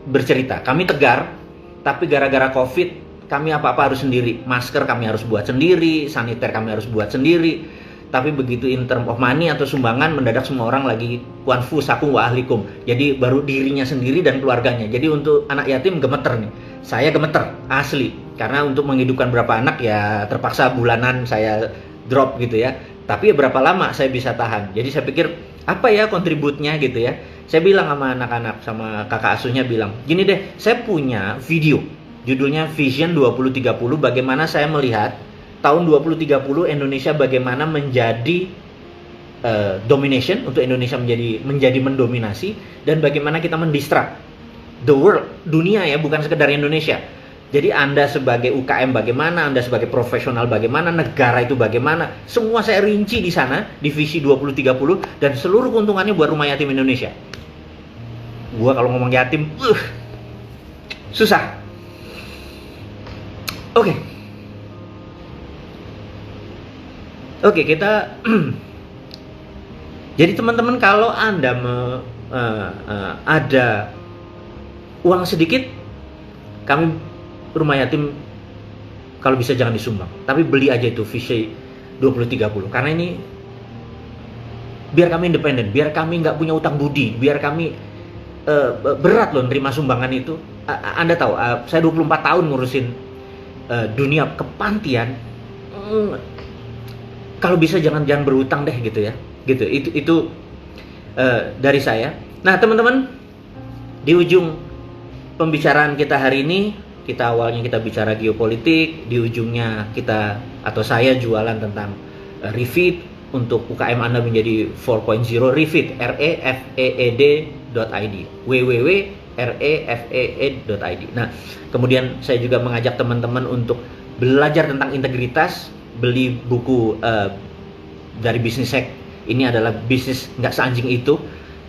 bercerita, kami tegar, tapi gara-gara COVID kami apa-apa harus sendiri. Masker kami harus buat sendiri, saniter kami harus buat sendiri. Tapi begitu in term of money atau sumbangan, mendadak semua orang lagi kuanfu sakum wa ahlikum. Jadi baru dirinya sendiri dan keluarganya. Jadi untuk anak yatim gemeter nih. Saya gemeter, asli. Karena untuk menghidupkan berapa anak ya terpaksa bulanan saya drop gitu ya. Tapi ya berapa lama saya bisa tahan. Jadi saya pikir apa ya kontributnya gitu ya. Saya bilang sama anak-anak, sama kakak asuhnya bilang, gini deh, saya punya video. Judulnya Vision 2030, bagaimana saya melihat tahun 2030 Indonesia bagaimana menjadi domination, untuk Indonesia menjadi mendominasi, dan bagaimana kita mendistract the world, dunia ya, bukan sekedar Indonesia. Jadi Anda sebagai UKM bagaimana, Anda sebagai profesional bagaimana, negara itu bagaimana, semua saya rinci di sana, di Visi 2030, dan seluruh keuntungannya buat Rumah Yatim Indonesia. Gua kalau ngomong yatim, susah. Oke, kita jadi teman-teman kalau Anda ada uang sedikit, kami rumah yatim kalau bisa jangan disumbang, tapi beli aja itu Vishay 2030, karena ini biar kami independen, biar kami nggak punya utang budi, biar kami berat loh nerima sumbangan itu. Anda tahu, saya 24 tahun ngurusin dunia kepantian. Kalau bisa jangan berutang deh gitu ya, gitu. Itu dari saya. Nah teman-teman, di ujung pembicaraan kita hari ini, awalnya kita bicara geopolitik, di ujungnya kita atau saya jualan tentang refit untuk UKM Anda menjadi 4.0, refit, refeed.id, www.refeed.id. Nah, kemudian saya juga mengajak teman-teman untuk belajar tentang integritas, beli buku dari Business Hack. Ini adalah bisnis nggak seanjing itu,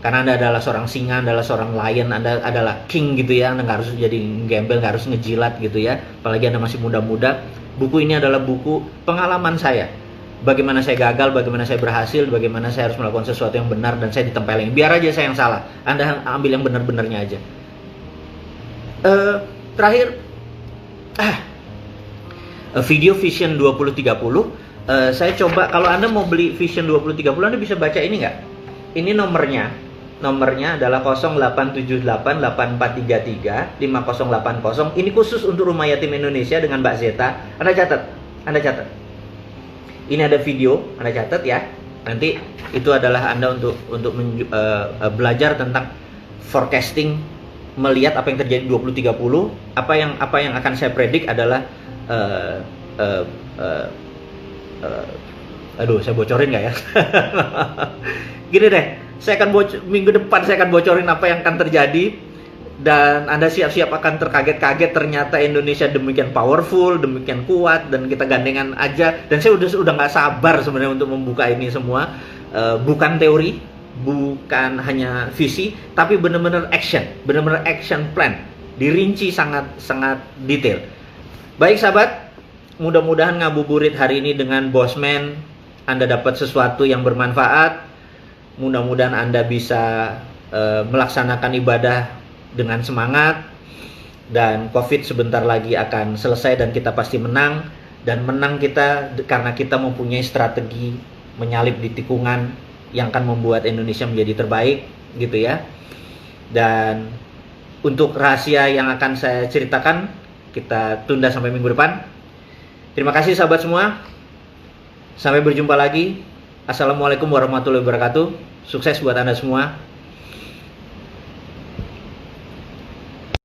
karena Anda adalah seorang singa, Anda adalah seorang lion, Anda adalah king gitu ya. Anda nggak harus jadi gembel, nggak harus ngejilat gitu ya, apalagi Anda masih muda-muda. Buku ini adalah buku pengalaman saya, bagaimana saya gagal, bagaimana saya berhasil, bagaimana saya harus melakukan sesuatu yang benar dan saya ditempelin. Biar aja saya yang salah, Anda ambil yang benar-benarnya aja. Terakhir, video Vision 2030. Saya coba, kalau Anda mau beli Vision 2030, Anda bisa baca ini nggak? Ini nomornya adalah 087884335080. Ini khusus untuk Rumah Yatim Indonesia dengan Mbak Zeta. Anda catat. Ini ada video, Anda catat ya. Nanti itu adalah Anda untuk belajar tentang forecasting, melihat apa yang terjadi 2030. Apa yang akan saya predik adalah aduh, saya bocorin nggak ya? Gini deh, minggu depan saya akan bocorin apa yang akan terjadi, dan Anda siap-siap akan terkaget-kaget. Ternyata Indonesia demikian powerful, demikian kuat, dan kita gandengan aja. Dan saya udah nggak sabar sebenarnya untuk membuka ini semua. Bukan teori, bukan hanya visi, tapi benar-benar action plan, dirinci sangat detail. Baik sahabat, mudah-mudahan ngabuburit hari ini dengan Bosman Anda dapat sesuatu yang bermanfaat. Mudah-mudahan Anda bisa melaksanakan ibadah dengan semangat, dan COVID sebentar lagi akan selesai dan kita pasti menang. Dan menang kita karena kita mempunyai strategi menyalip di tikungan yang akan membuat Indonesia menjadi terbaik gitu ya. Dan untuk rahasia yang akan saya ceritakan, kita tunda sampai minggu depan. Terima kasih sahabat semua. Sampai berjumpa lagi. Assalamualaikum warahmatullahi wabarakatuh. Sukses buat Anda semua.